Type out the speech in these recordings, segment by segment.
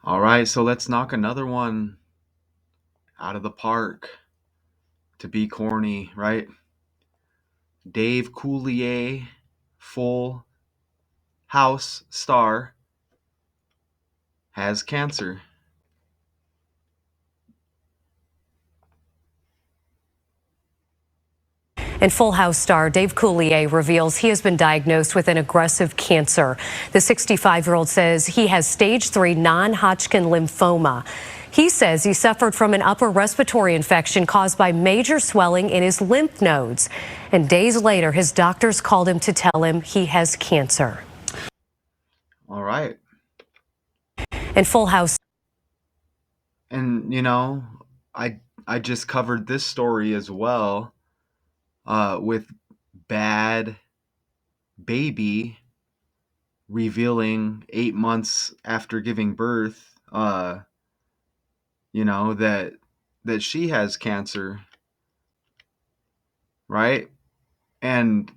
All right, so let's knock another one out of the park to be corny, right? Dave Coulier, Full House star, has cancer. And Full House star Dave Coulier reveals he has been diagnosed with an aggressive cancer. The 65-year-old says he has stage 3 non-Hodgkin lymphoma. He says he suffered from an upper respiratory infection caused by major swelling in his lymph nodes. And days later, his doctors called him to tell him he has cancer. All right. And Full House. And I just covered this story as well, with bad baby revealing 8 months after giving birth, that she has cancer, right? And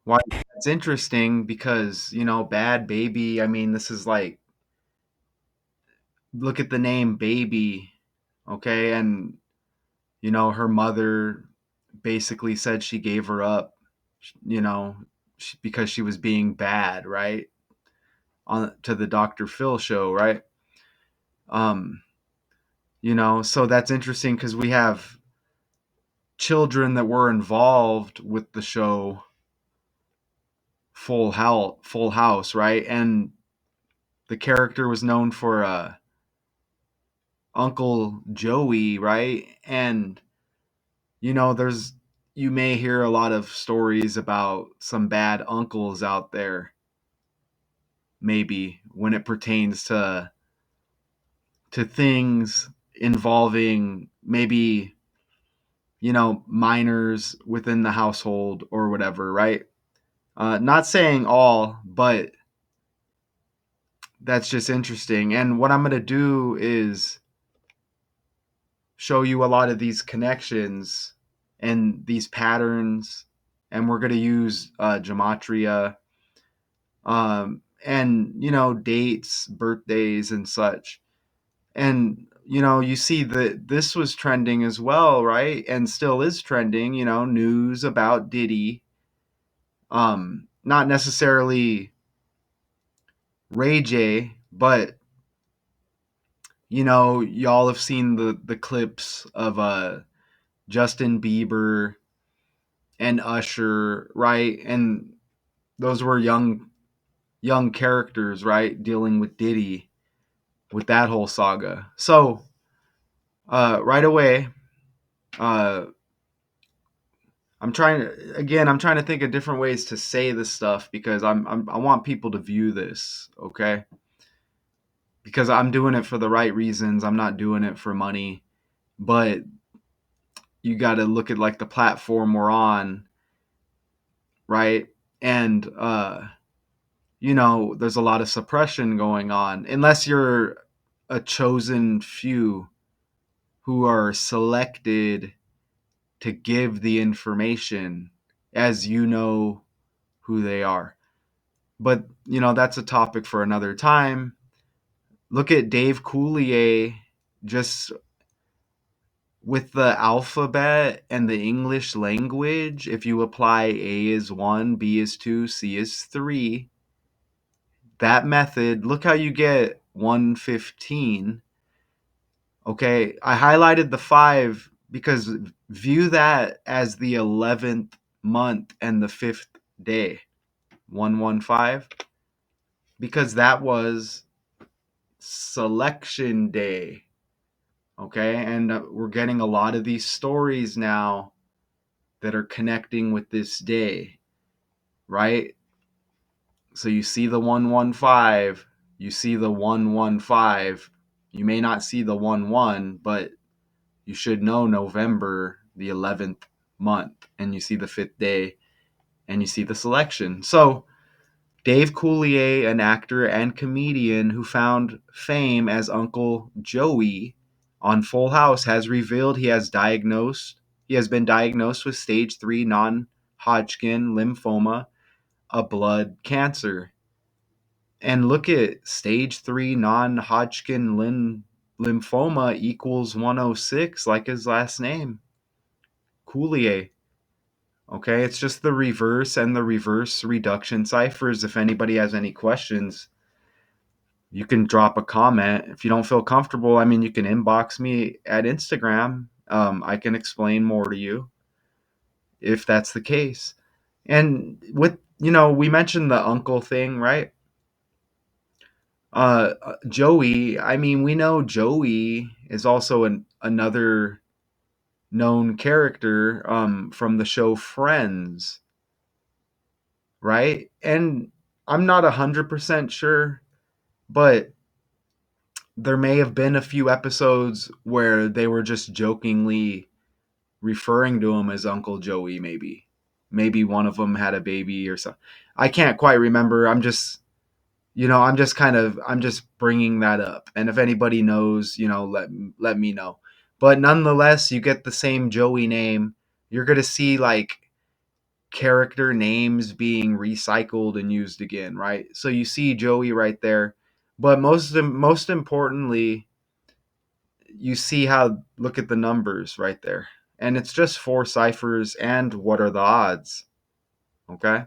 why that's interesting because, bad baby, I mean, this is like, look at the name baby, okay? And, her mother basically said she gave her up, because she was being bad, right? On to the Dr. Phil show, right? Um, so that's interesting because we have children that were involved with the show Full House, right? And the character was known for Uncle Joey, right? And there's you may hear a lot of stories about some bad uncles out there, maybe when it pertains to things involving maybe minors within the household or whatever, right? Not saying all, but that's just interesting. And what I'm going to do is show you a lot of these connections and these patterns, and we're going to use Gematria, and dates, birthdays, and such. And you see that this was trending as well, right? And still is trending. News about Diddy, not necessarily Ray J, but y'all have seen the clips of Justin Bieber and Usher, right? And those were young characters, right? Dealing with Diddy, with that whole saga. So right away, uh, I'm trying to think of different ways to say this stuff because I want people to view this, okay? Because I'm doing it for the right reasons. I'm not doing it for money, but you got to look at like the platform we're on, right? And there's a lot of suppression going on unless you're a chosen few who are selected to give the information as who they are. But, that's a topic for another time. Look at Dave Coulier, just with the alphabet and the English language. If you apply A is 1, B is 2, C is 3, that method, look how you get 115. Okay, I highlighted the 5 because view that as the 11th month and the 5th day. 115, because that was selection day. Okay, and we're getting a lot of these stories now that are connecting with this day, right? So you see the 115, you see the 115. You may not see the 11, but you should know November, the 11th month, and you see the 5th day, and you see the selection. So Dave Coulier, an actor and comedian who found fame as Uncle Joey on Full House, has revealed he has been diagnosed with stage 3 non-Hodgkin lymphoma, a blood cancer. And look at stage 3 non-Hodgkin lymphoma equals 106, like his last name, Coulier. Okay, it's just the reverse and the reverse reduction ciphers. If anybody has any questions, you can drop a comment. If you don't feel comfortable, I mean, you can inbox me at Instagram. I can explain more to you if that's the case. And with, we mentioned the uncle thing, right? Joey, I mean, we know Joey is also another known character from the show Friends, right? And I'm not 100% sure, but there may have been a few episodes where they were just jokingly referring to him as Uncle Joey, maybe. Maybe one of them had a baby or something. I can't quite remember. I'm just bringing that up. And if anybody knows, let me know. But nonetheless, you get the same Joey name. You're going to see like character names being recycled and used again, right? So you see Joey right there. But most importantly, you see how, look at the numbers right there. And it's just 4 ciphers and what are the odds? Okay?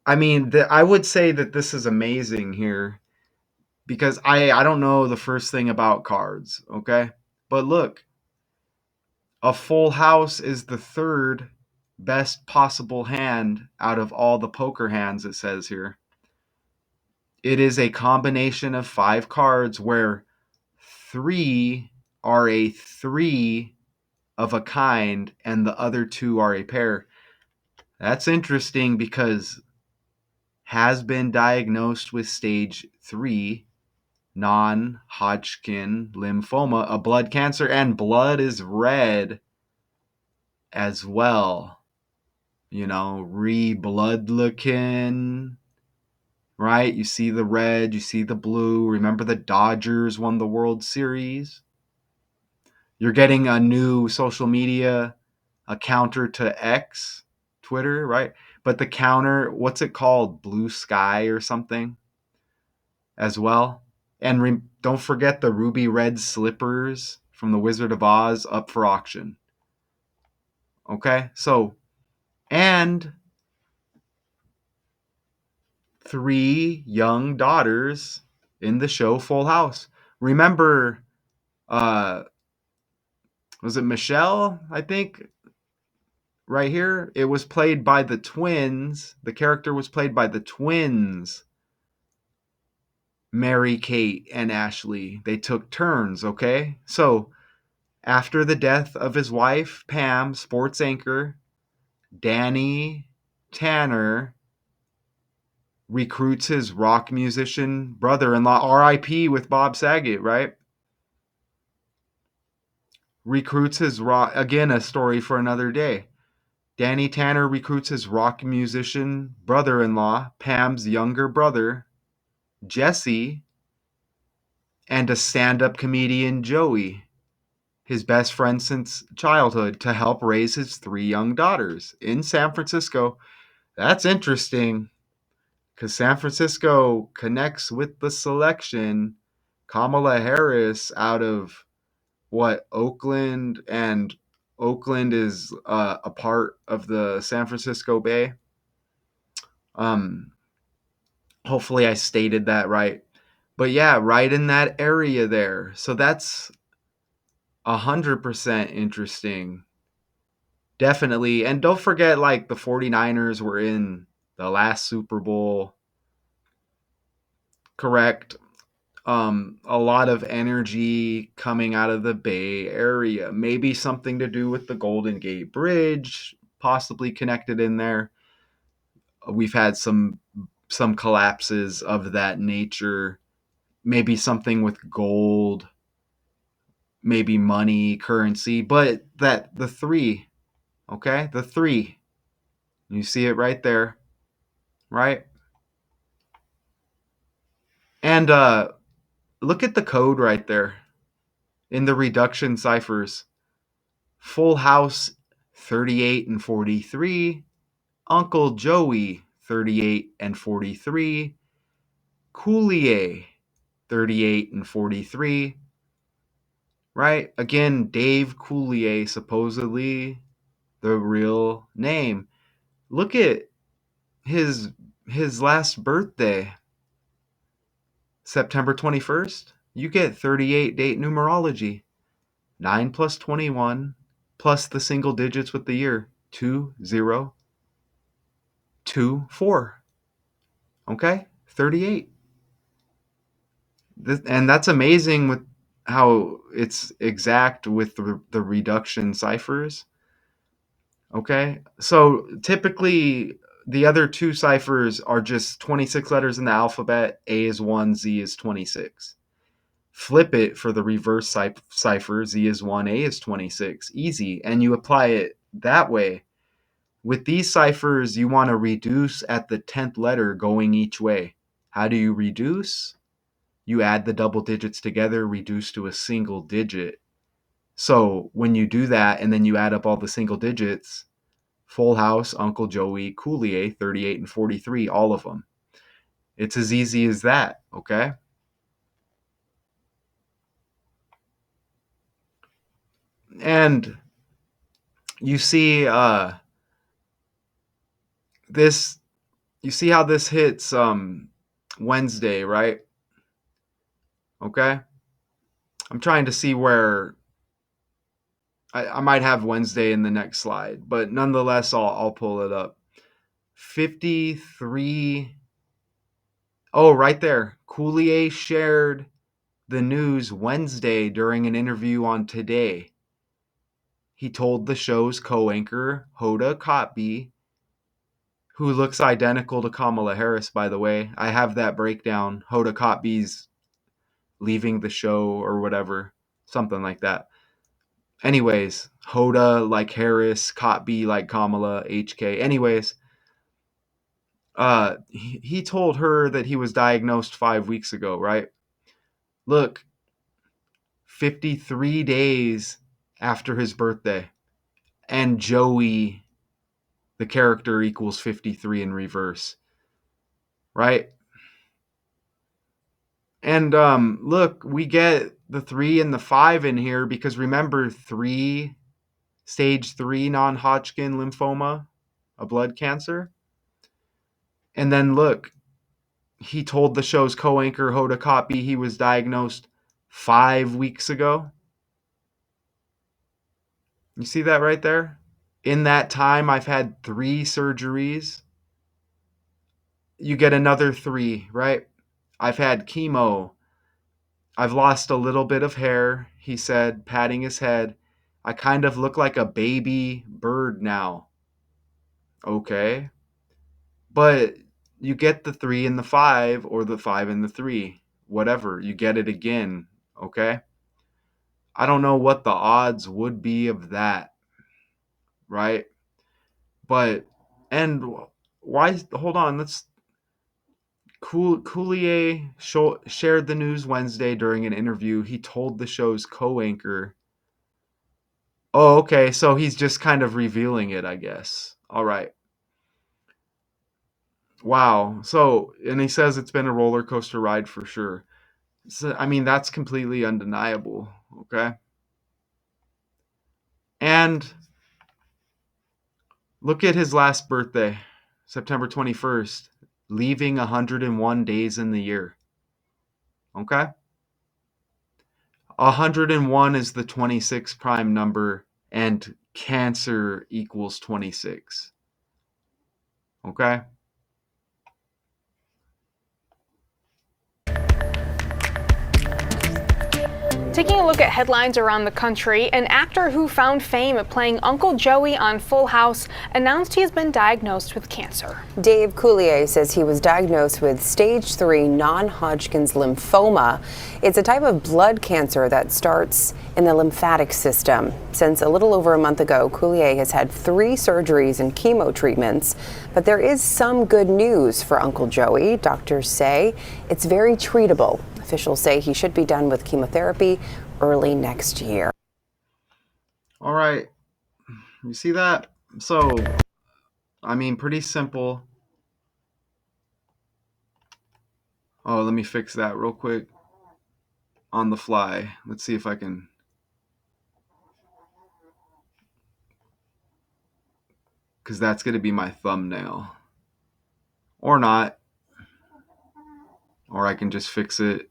I mean, I would say that this is amazing here because I don't know the first thing about cards, okay? But look, a full house is the third best possible hand out of all the poker hands, it says here. It is a combination of 5 cards where 3 are a 3 of a kind and the other 2 are a pair. That's interesting because has been diagnosed with stage 3 non-Hodgkin lymphoma, a blood cancer, and blood is red as well. Blood looking, right? You see the red, you see the blue. Remember the Dodgers won the World Series? You're getting a new social media, a counter to X, Twitter, right? But the counter, what's it called? Blue Sky or something as well. And don't forget the ruby red slippers from the Wizard of Oz up for auction. Okay? So, and 3 young daughters in the show Full House. Remember, uh, was it Michelle? I think right here. It was played by the twins. The character was played by the twins, Mary Kate and Ashley. They took turns, okay? So, after the death of his wife, Pam, sports anchor, Danny Tanner recruits his rock musician brother-in-law, RIP with Bob Saget, right? Recruits his rock, again, a story for another day. Danny Tanner recruits his rock musician brother-in-law, Pam's younger brother, Jesse, and a stand-up comedian, Joey, his best friend since childhood, to help raise his 3 young daughters in San Francisco. That's interesting because San Francisco connects with the selection. Kamala Harris out of Oakland, and Oakland is a part of the San Francisco Bay. Um, Hopefully I stated that right. But yeah, right in that area there. So that's 100% interesting. Definitely. And don't forget, like, the 49ers were in the last Super Bowl. Correct. A lot of energy coming out of the Bay Area. Maybe something to do with the Golden Gate Bridge, possibly connected in there. We've had some collapses of that nature. Maybe something with gold, maybe money, currency, but that the 3, okay? The 3. You see it right there, right? And look at the code right there in the reduction ciphers. Full House 38 and 43, Uncle Joey 38 and 43. Coulier, 38 and 43. Right? Again, Dave Coulier, supposedly the real name. Look at his his last birthday, September 21st. You get 38 date numerology. 9 plus 21 plus the single digits with the year. 2024. Okay? 38. And that's amazing with how it's exact with the reduction ciphers. Okay? So typically the other two ciphers are just 26 letters in the alphabet. A is 1, Z is 26. Flip it for the reverse cipher. Z is 1, A is 26. Easy. And you apply it that way. With these ciphers, you want to reduce at the 10th letter going each way. How do you reduce? You add the double digits together, reduce to a single digit. So when you do that and then you add up all the single digits, Full House, Uncle Joey, Coulier, 38 and 43, all of them. It's as easy as that, okay? And you see this you see how this hits Wednesday, right? Okay? I'm trying to see where I might have Wednesday in the next slide, but nonetheless, I'll pull it up. 53. Oh, right there. Coulier shared the news Wednesday during an interview on Today. He told the show's co-anchor, Hoda Kotb, who looks identical to Kamala Harris, by the way. I have that breakdown. Hoda Kotb's leaving the show or whatever, something like that. Anyways, Hoda like Harris, Kotb like Kamala, HK. Anyways, he told her that he was diagnosed 5 weeks ago, right? Look, 53 days after his birthday, and Joey, the character, equals 53 in reverse, right? And look, we get the 3 and the 5 in here because remember, stage 3 non-Hodgkin lymphoma, a blood cancer. And then look, he told the show's co-anchor Hoda Kotb he was diagnosed 5 weeks ago. You see that right there? In that time, I've had 3 surgeries. You get another 3, right? I've had chemo. I've lost a little bit of hair, he said, patting his head. I kind of look like a baby bird now. Okay. But you get the 3 and the 5, or the 5 and the 3. Whatever. You get it again. Okay. I don't know what the odds would be of that, right? But, and why, hold on, Coulier shared the news Wednesday during an interview. He told the show's co-anchor. Oh, okay, so he's just kind of revealing it, I guess. All right. Wow. So, and he says it's been a roller coaster ride for sure. So, I mean, that's completely undeniable, okay? And look at his last birthday, September 21st, leaving 101 days in the year. Okay? 101 is the 26 prime number, and Cancer equals 26. Okay? Taking a look at headlines around the country, an actor who found fame at playing Uncle Joey on Full House announced he has been diagnosed with cancer. Dave Coulier says he was diagnosed with stage 3 non-Hodgkin's lymphoma. It's a type of blood cancer that starts in the lymphatic system. Since a little over a month ago, Coulier has had 3 surgeries and chemo treatments. But there is some good news for Uncle Joey. Doctors say it's very treatable. Officials say he should be done with chemotherapy early next year. All right. You see that? So, I mean, pretty simple. Oh, let me fix that real quick on the fly. Let's see if I can. Because that's going to be my thumbnail. Or not. Or I can just fix it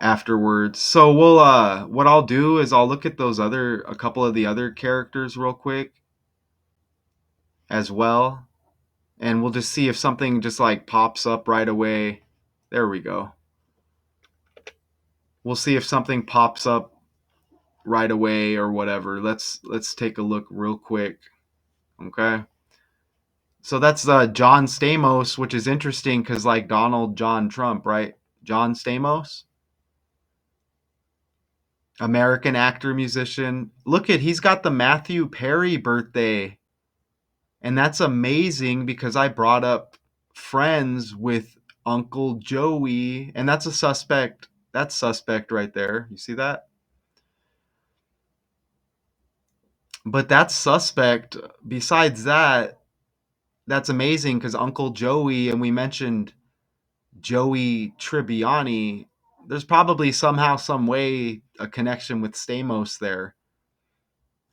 afterwards. So what I'll do is I'll look at a couple of the other characters real quick as well. And we'll just see if something just like pops up right away. There we go. We'll see if something pops up right away or whatever. Let's take a look real quick. Okay. So that's John Stamos, which is interesting because like Donald John Trump, right? John Stamos, American actor, musician. Look at he's got the Matthew Perry birthday, and that's amazing because I brought up Friends with Uncle Joey, and that's a suspect. That's suspect right there. You see that? But that's suspect. Besides that, that's amazing because Uncle Joey, and we mentioned Joey Tribbiani, there's probably somehow, some way, a connection with Stamos there,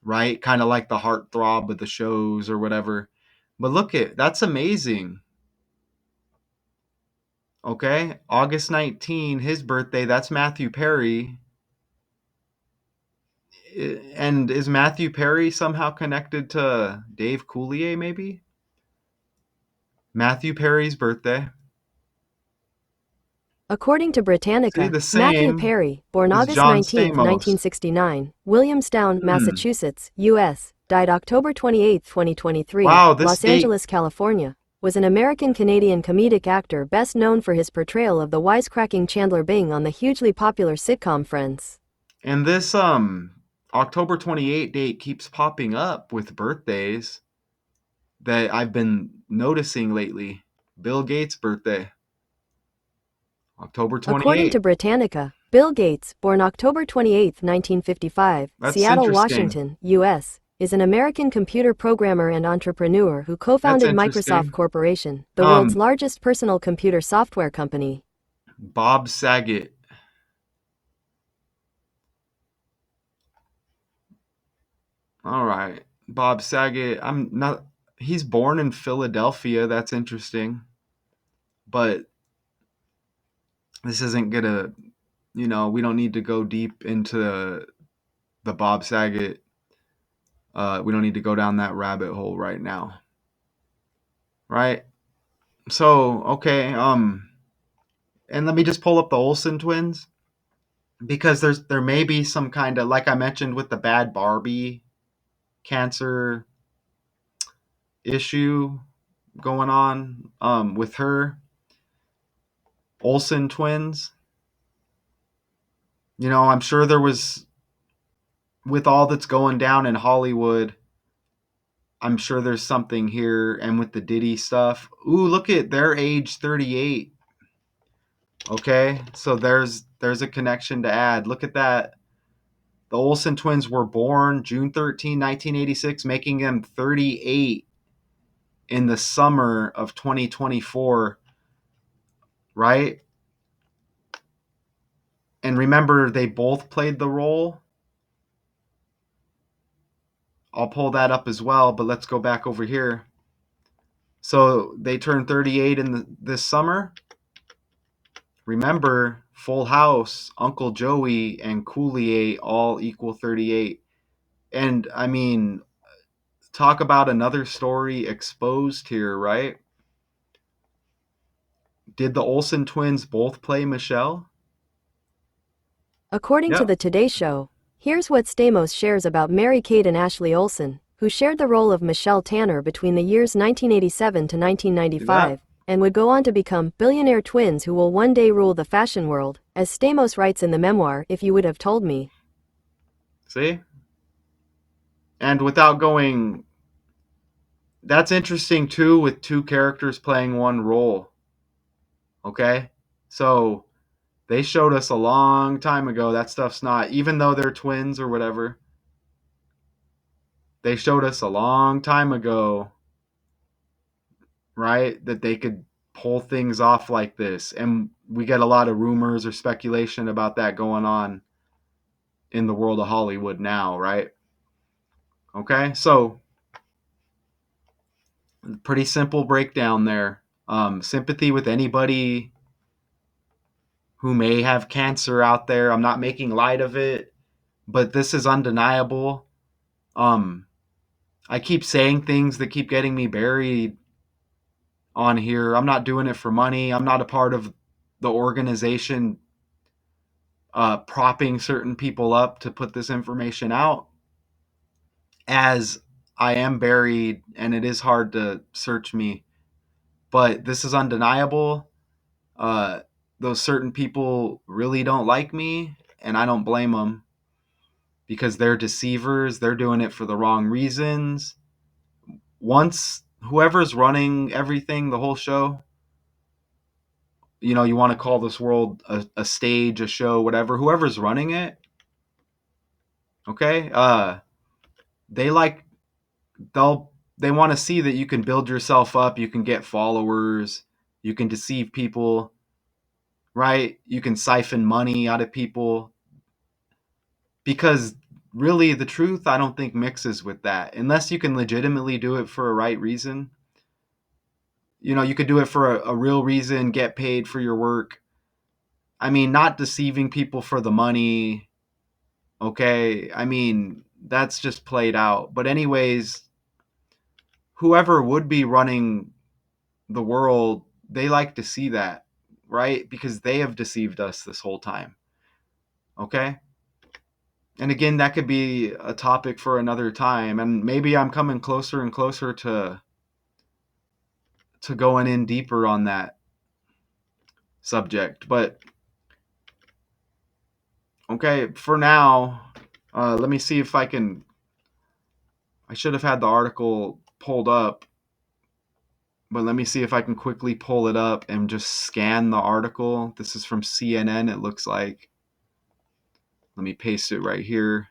right? Kind of like the heartthrob of the shows or whatever. But look at that's amazing. Okay, August 19, his birthday. That's Matthew Perry. And is Matthew Perry somehow connected to Dave Coulier? Maybe Matthew Perry's birthday. According to See, Britannica, the Matthew same Perry, born as August John 19, Stamos. 1969, Williamstown, Hmm. Massachusetts, U.S., died October 28, 2023, Wow, this Los date. Angeles, California, was an American-Canadian comedic actor best known for his portrayal of the wisecracking Chandler Bing on the hugely popular sitcom Friends. And this October 28 date keeps popping up with birthdays that I've been noticing lately. Bill Gates' birthday, October According 28. to Britannica, Bill Gates, born October 28, 1955, That's Seattle, interesting. Washington, U.S., is an American computer programmer and entrepreneur who That's co-founded Microsoft interesting. Corporation, the world's Um largest personal computer software company. Bob Saget. All right. Bob Saget. I'm not He's born in Philadelphia. That's interesting. But this isn't going to, we don't need to go deep into the Bob Saget. We don't need to go down that rabbit hole right now. Right? So, okay, and let me just pull up the Olsen twins because there may be some kind of, like I mentioned with the bad Barbie cancer issue going on with her Olsen twins. I'm sure there was, with all that's going down in Hollywood, I'm sure there's something here, and with the Diddy stuff. Ooh, look at their age 38. Okay, so there's a connection to add. Look at that. The Olsen twins were born June 13, 1986, making them 38 in the summer of 2024, right? And remember, they both played the role. I'll pull that up as well, but let's go back over here. So they turned 38 this summer. Remember, Full House, Uncle Joey, and Coulier all equal 38. And I mean, talk about another story exposed here, right? Did the Olsen twins both play Michelle? According to Yep. the Today Show, here's what Stamos shares about Mary-Kate and Ashley Olsen, who shared the role of Michelle Tanner between the years 1987 to See that? 1995, and would go on to become billionaire twins who will one day rule the fashion world, as Stamos writes in the memoir, If You Would Have Told Me. See? And without going, that's interesting too, with two characters playing one role. Okay? So they showed us a long time ago that stuff's not, even though they're twins or whatever, they showed us a long time ago, right? That they could pull things off like this. And we get a lot of rumors or speculation about that going on in the world of Hollywood now, right? Okay, so pretty simple breakdown there. Sympathy with anybody who may have cancer out there. I'm not making light of it, but this is undeniable. Um, I keep saying things that keep getting me buried on here. I'm not doing it for money. I'm not a part of the organization propping certain people up to put this information out, as I am buried and it is hard to search me. But this is undeniable. Uh, those certain people really don't like me, and I don't blame them because they're deceivers. They're doing it for the wrong reasons. Once whoever's running everything, the whole show, you want to call this world a stage, a show, whatever, whoever's running it, okay, they like, they want to see that you can build yourself up, you can get followers, you can deceive people, right? You can siphon money out of people, because really the truth I don't think mixes with that unless you can legitimately do it for a right reason. You could do it for a real reason, get paid for your work. I mean, not deceiving people for the money, okay? I mean, that's just played out. But anyways, whoever would be running the world, they like to see that, right? Because they have deceived us this whole time. Okay? And again, that could be a topic for another time, and maybe I'm coming closer and closer to going in deeper on that subject. But okay, for now, let me see if I should have had the article pulled up, but let me see if I can quickly pull it up and just scan the article. This is from CNN, it looks like. Let me paste it right here.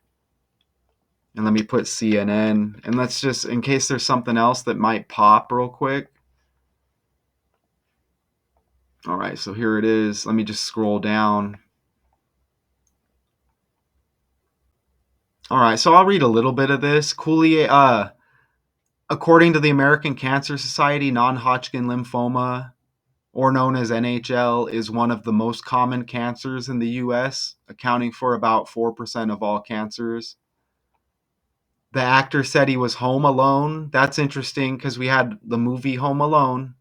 And let me put CNN. And let's just, in case there's something else that might pop real quick. All right, so here it is. Let me just scroll down. All right, so I'll read a little bit of this. Coulier, according to the American Cancer Society, non-Hodgkin lymphoma, or known as NHL, is one of the most common cancers in the U.S., accounting for about 4% of all cancers. The actor said he was home alone. That's interesting because we had the movie Home Alone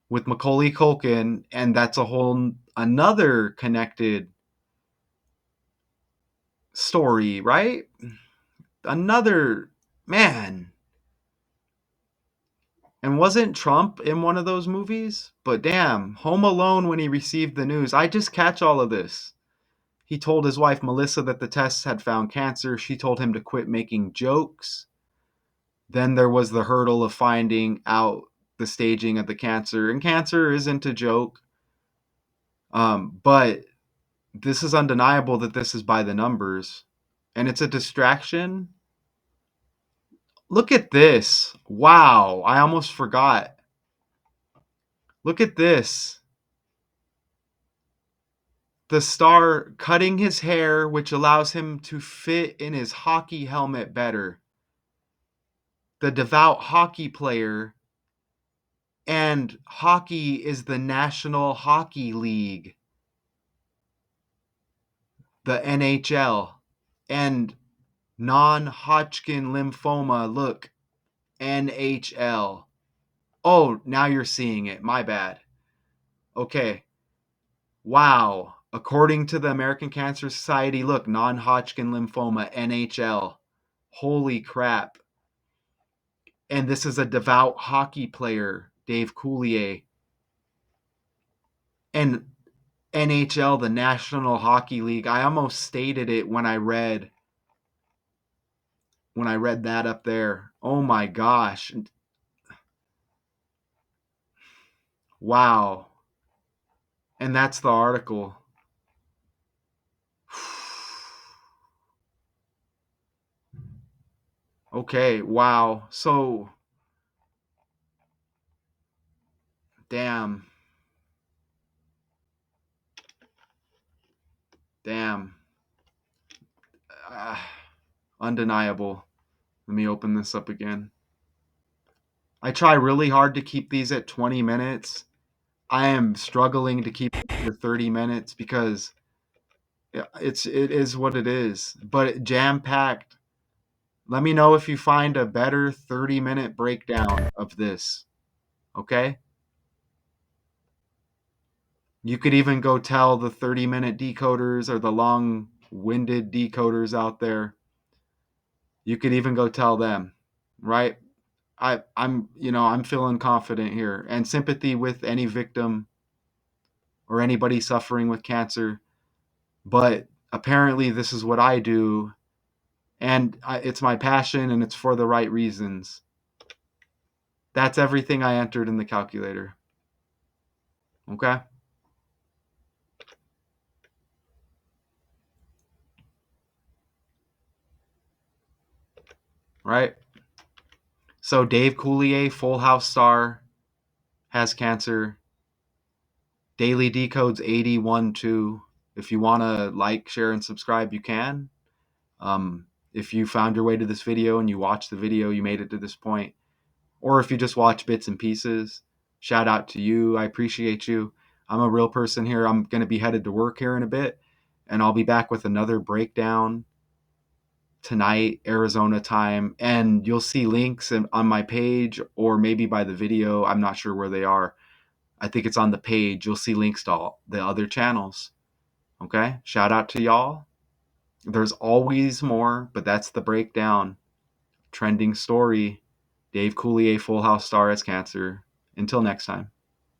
with Macaulay Culkin, and that's a whole another connected story, right? Another, man. And wasn't Trump in one of those movies? But damn, Home Alone, when he received the news, I just catch all of this. He told his wife Melissa that the tests had found cancer. She told him to quit making jokes. Then there was the hurdle of finding out the staging of the cancer. And cancer isn't a joke. But this is undeniable that this is by the numbers. And it's a distraction. Look at this. Wow, I almost forgot. Look at this. The star cutting his hair, which allows him to fit in his hockey helmet better. The devout hockey player. And hockey is the National Hockey League, the NHL. And non-Hodgkin lymphoma, look, NHL. Oh, now you're seeing it. My bad. Okay. Wow. According to the American Cancer Society, look, non-Hodgkin lymphoma, NHL. Holy crap. And this is a devout hockey player, Dave Coulier. And NHL, the National Hockey League. I almost stated it when I read that up there. Oh my gosh. Wow. And that's the article. Okay, wow. So Damn. Damn. Uh, Undeniable. Let me open this up again. I try really hard to keep these at 20 minutes. I am struggling to keep it to 30 minutes because it is what it is. But jam packed. Let me know if you find a better 30-minute breakdown of this. Okay? You could even go tell the 30-minute decoders or the long-winded decoders out there. You could even go tell them, right? I'm feeling confident here and sympathy with any victim or anybody suffering with cancer. But apparently, this is what I do, and it's my passion, and it's for the right reasons. That's everything I entered in the calculator. Okay? Right? So Dave Coulier, Full House star, has cancer. Daily Decodes 812. If you want to like, share, and subscribe, you can. If you found your way to this video and you watched the video, you made it to this point, or if you just watch bits and pieces, shout out to you. I appreciate you. I'm a real person here. I'm going to be headed to work here in a bit, and I'll be back with another breakdown tonight, Arizona time. And you'll see links on my page or maybe by the video. I'm not sure where they are. I think it's on the page. You'll see links to all the other channels. Okay? Shout out to y'all. There's always more, but that's the breakdown. Trending story. Dave Coulier, Full House star, has cancer. Until next time.